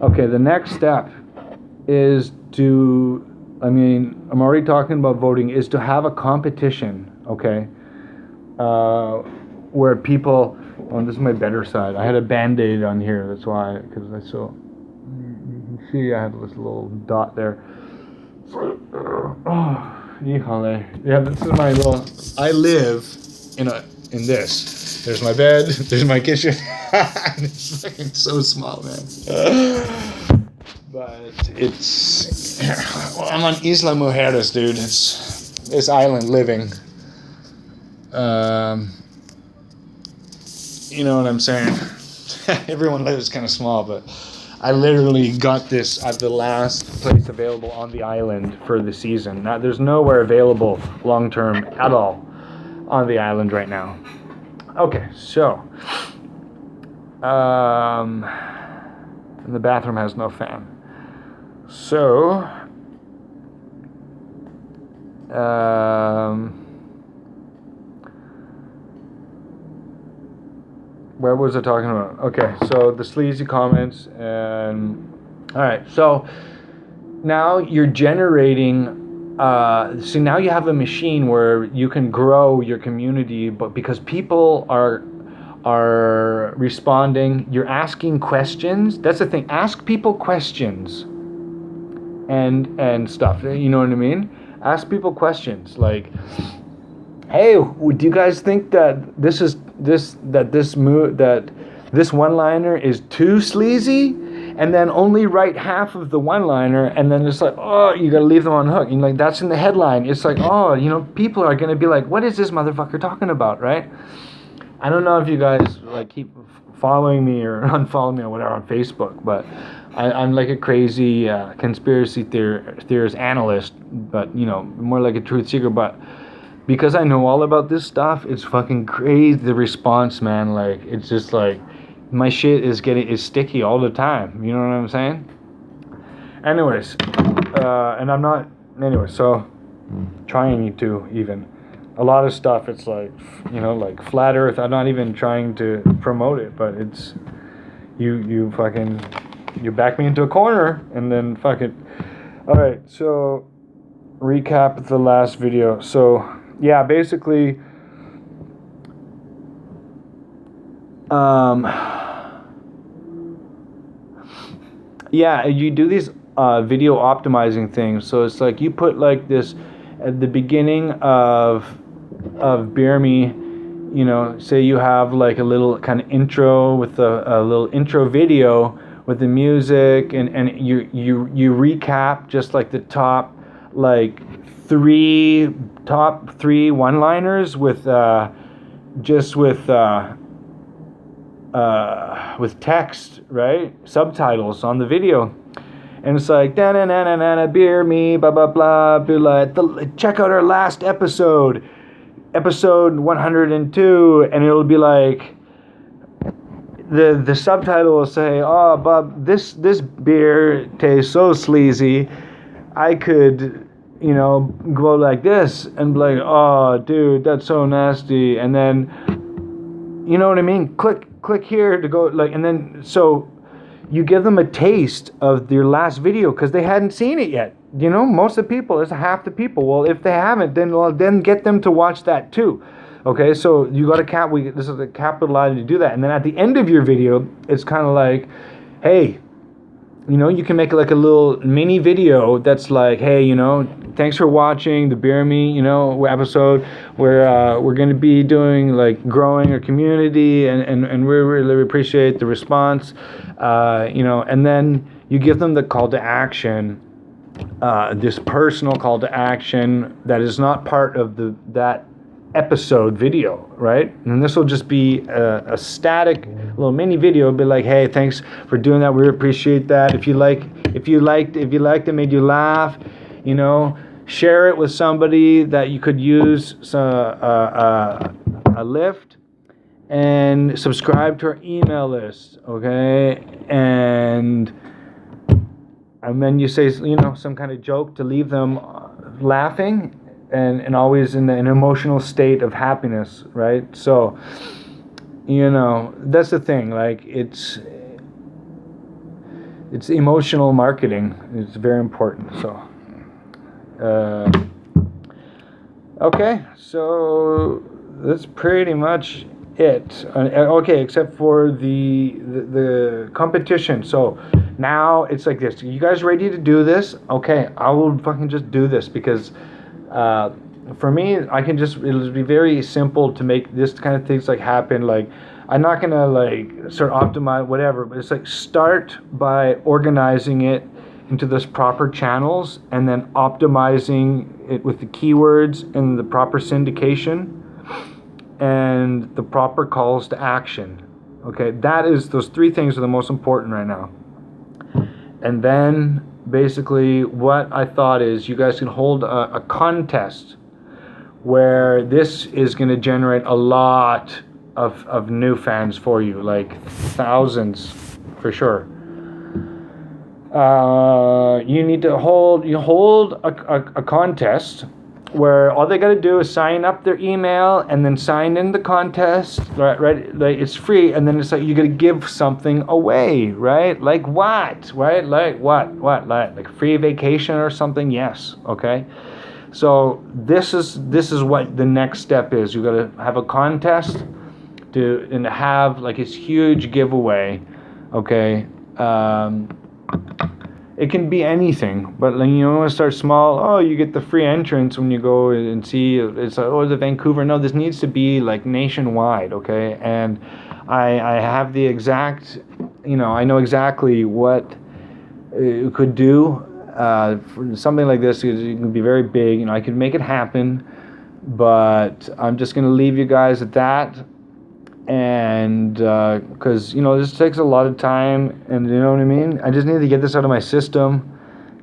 Okay, the next step is to, I'm already talking about voting, is to have a competition, okay? Where people, this is my better side. I had a Band-Aid on here, that's why, because you can see I have this little dot there. Yeah, this is my little, I live in this. There's my bed, there's my kitchen. It's fucking so small, man. But it's, well, I'm on Isla Mujeres, dude. It's this island living. You know what I'm saying? Everyone lives kind of small, but I literally got this at the last place available on the island for the season. Now, there's nowhere available long-term at all on the island right now. Okay, so and the bathroom has no fan. So where was I talking about? Okay, so the sleazy comments, and all right, so now you're generating. So now you have a machine where you can grow your community, but because people are responding, you're asking questions. That's the thing. Ask people questions, and stuff. You know what I mean? Ask people questions like, hey, do you guys think that this one-liner is too sleazy? And then only write half of the one-liner, and then it's like, oh, you gotta leave them on hook. And like, that's in the headline. It's like, oh, people are gonna be like, what is this motherfucker talking about, right? I don't know if you guys like keep following me or unfollowing me or whatever on Facebook, but I'm like a crazy conspiracy theorist analyst, but more like a truth seeker. But because I know all about this stuff, it's fucking crazy, the response, man. Like, it's just like, my shit is sticky all the time. You know what I'm saying? Anyways, and I'm not, so trying to even. A lot of stuff, it's like, like flat earth, I'm not even trying to promote it, but it's, you back me into a corner, and then fuck it. Alright, so, recap the last video. So, yeah, basically, yeah, you do these video optimizing things. So it's like you put like this at the beginning of Beer Me, say you have like a little kind of intro with a little intro video with the music, and you recap just like the top three one-liners with text, right? Subtitles on the video. And it's like, da-na-na-na-na, beer me, blah, blah, blah, blah. Check out our last episode 102, and it'll be like, the subtitle will say, oh, Bob, this beer tastes so sleazy, I could, go like this, and be like, oh, dude, that's so nasty, and then, you know what I mean? Click here to go, like, and then, so you give them a taste of your last video because they hadn't seen it yet. Most of the people, it's half the people. Well, if they haven't, then get them to watch that too. Okay, so you got to this is a capital to do that. And then at the end of your video, it's kind of like, hey, you can make like a little mini video that's like, hey, thanks for watching the Beer Me, episode where we're going to be doing like growing our community, and we really appreciate the response, and then you give them the call to action, this personal call to action that is not part of that episode video, right? And this will just be a static little mini video. Be like, hey, thanks for doing that. We appreciate that. If you liked it, made you laugh, share it with somebody that you could use a lift, and subscribe to our email list, okay? And then you say, some kind of joke to leave them laughing, and always in an emotional state of happiness, right? So, that's the thing. Like, it's emotional marketing. It's very important. So, okay, so that's pretty much it. Okay, except for the competition. So now it's like this. You guys ready to do this? Okay, I will fucking just do this because for me, it'll be very simple to make this kind of things like happen. Like, I'm not gonna like start optimize whatever, but it's like start by organizing it into those proper channels and then optimizing it with the keywords and the proper syndication and the proper calls to action. Okay, those three things are the most important right now. And then basically what I thought is you guys can hold a contest where this is going to generate a lot of new fans for you, like thousands for sure. You need to hold a contest where all they got to do is sign up their email and then sign in the contest, right? Like, it's free, and then it's like you got to give something away, right? Like what, right? Like what, like free vacation or something? Yes, okay. So this is what the next step is. You got to have a contest and have like this huge giveaway, okay. It can be anything, but like, you want to start small. Oh, you get the free entrance when you go and see. It's like, oh, the Vancouver. No, this needs to be like nationwide, okay. And I have the exact, I know exactly what it could do. For something like this, it can be very big. I could make it happen, but I'm just gonna leave you guys at that. And because this takes a lot of time, and you know what I mean. I just need to get this out of my system,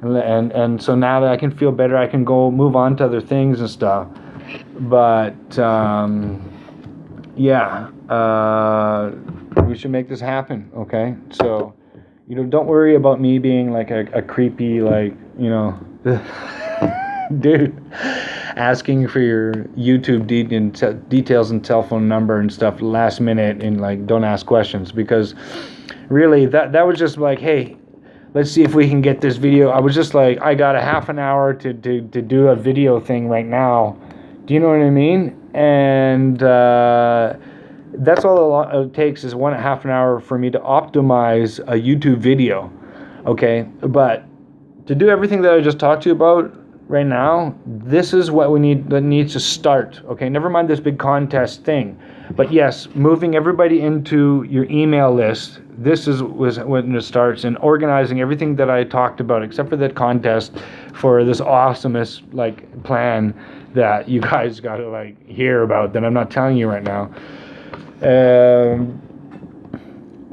and so now that I can feel better, I can go move on to other things and stuff. But we should make this happen, okay? So don't worry about me being like a creepy, like, dude asking for your YouTube details and cell phone number and stuff last minute, and like don't ask questions, because really that was just like, hey, let's see if we can get this video. I was just like, I got a half an hour to do a video thing right now. Do you know what I mean? And that's all it takes is half an hour for me to optimize a YouTube video, okay? But to do everything that I just talked to you about right now, this is what we need, that needs to start, okay? Never mind this big contest thing. But yes, moving everybody into your email list, was when it starts, and organizing everything that I talked about, except for that contest, for this awesomest like plan that you guys got to like hear about that I'm not telling you right now.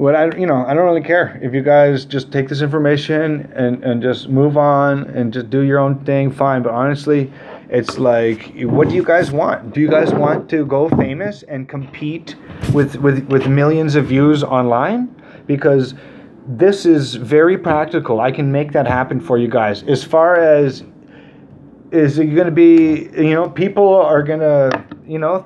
I don't really care if you guys just take this information and just move on and just do your own thing, fine. But honestly, it's like, what do you guys want? Do you guys want to go famous and compete with millions of views online? Because this is very practical. I can make that happen for you guys. As far as, is it going to be, people are going to,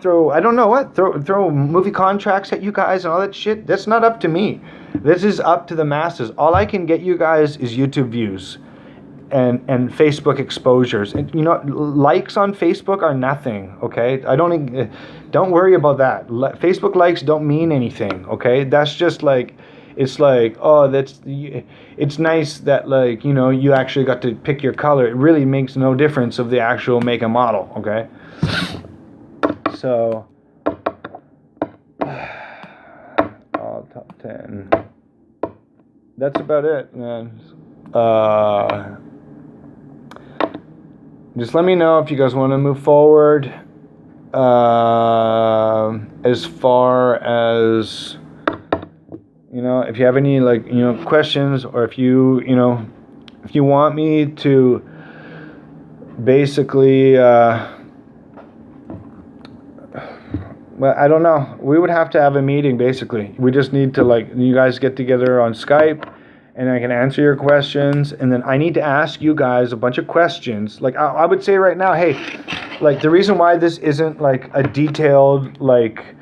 throw movie contracts at you guys and all that shit. That's not up to me. This is up to the masses. All I can get you guys is YouTube views and Facebook exposures. And, likes on Facebook are nothing, okay? Don't worry about that. Facebook likes don't mean anything, okay? That's just like, it's like, oh, it's nice that, like, you actually got to pick your color. It really makes no difference of the actual make and model, okay? So, top 10. That's about it, man. Just let me know if you guys want to move forward. As far as, if you have any, like, questions, or if you want me to basically, well, I don't know. We would have to have a meeting, basically. We just need to, like, you guys get together on Skype, and I can answer your questions, and then I need to ask you guys a bunch of questions. Like, I would say right now, hey, like, the reason why this isn't, like, a detailed, like,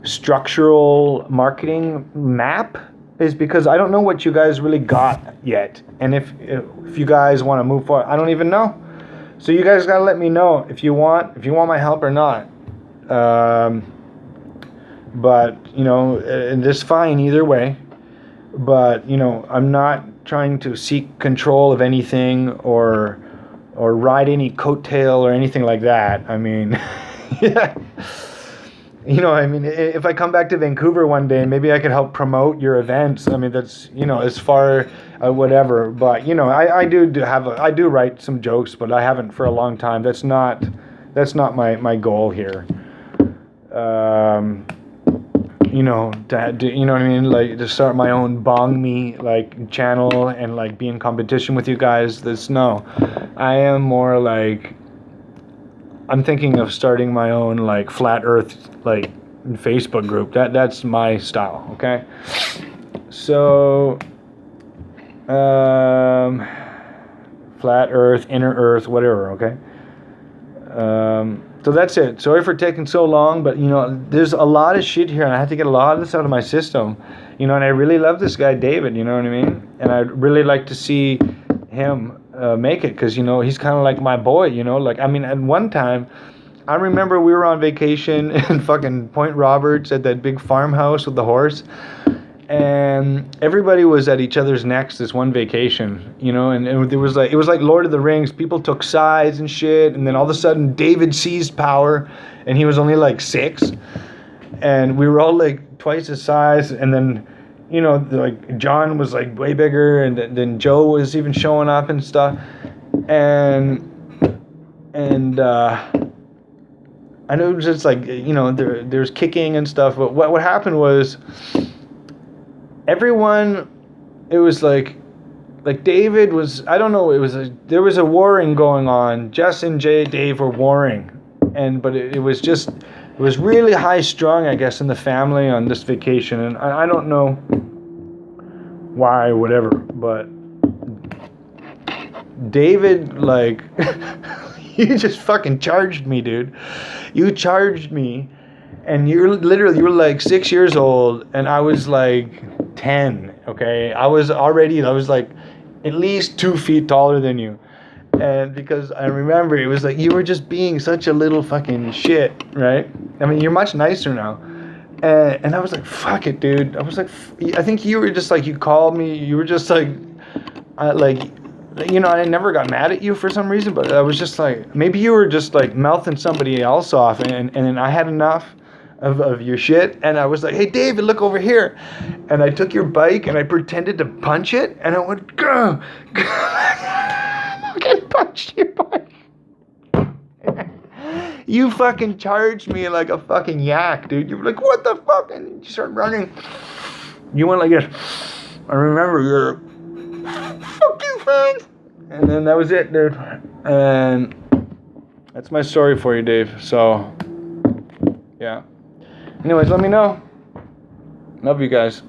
structural marketing map is because I don't know what you guys really got yet. And if you guys want to move forward, I don't even know. So you guys got to let me know if you want my help or not. But, you know, and it's fine either way. But, you know, I'm not trying to seek control of anything or ride any coattail or anything like that. I mean, yeah. You know, I mean, if I come back to Vancouver one day, maybe I could help promote your events. I mean, that's, you know, as far whatever. But, you know, I do write some jokes, but I haven't for a long time. That's not my goal here. You know, you know what I mean? Like, to start my own Bong Me, like, channel and, like, be in competition with you guys. No. I am more like, I'm thinking of starting my own, like, Flat Earth, like, Facebook group. That's my style, okay? So, Flat Earth, Inner Earth, whatever, okay? So that's it. Sorry for taking so long, but, you know, there's a lot of shit here, and I had to get a lot of this out of my system. You know, and I really love this guy, David, you know what I mean? And I'd really like to see him make it, because, you know, he's kind of like my boy, you know? Like, I mean, at one time, I remember we were on vacation in fucking Point Roberts at that big farmhouse with the horse, and everybody was at each other's necks this one vacation, you know, and it was like Lord of the Rings. People took sides and shit, and then all of a sudden David seized power, and he was only like 6, and we were all like twice his size, and then, you know, like John was like way bigger, and then Joe was even showing up and stuff, and I know it was just like, you know, there's kicking and stuff, but what happened was, everyone, it was like David was, I don't know, there was a warring going on. Jess and Dave were warring, but it was really high strung, I guess, in the family on this vacation, and I don't know why, whatever, but David, like, you just fucking charged me, dude. You charged me, and you were like 6 years old, and I was like 10, okay? I was like at least 2 feet taller than you. And because I remember it was like you were just being such a little fucking shit, right? I mean, you're much nicer now. And I was like, fuck it, dude. I was like, I think you were just like, you called me, you were just like, you know, I never got mad at you for some reason, but I was just like, maybe you were just like mouthing somebody else off, and then I had enough of your shit, and I was like, hey David, look over here, and I took your bike and I pretended to punch it, and I went, go, fucking punched your bike. You fucking charged me like a fucking yak, dude. You were like, what the fuck? And you started running. You went like this. I remember you're, fuck you, friends. And then that was it, dude. And that's my story for you, Dave. So, yeah. Anyways, let me know. Love you guys.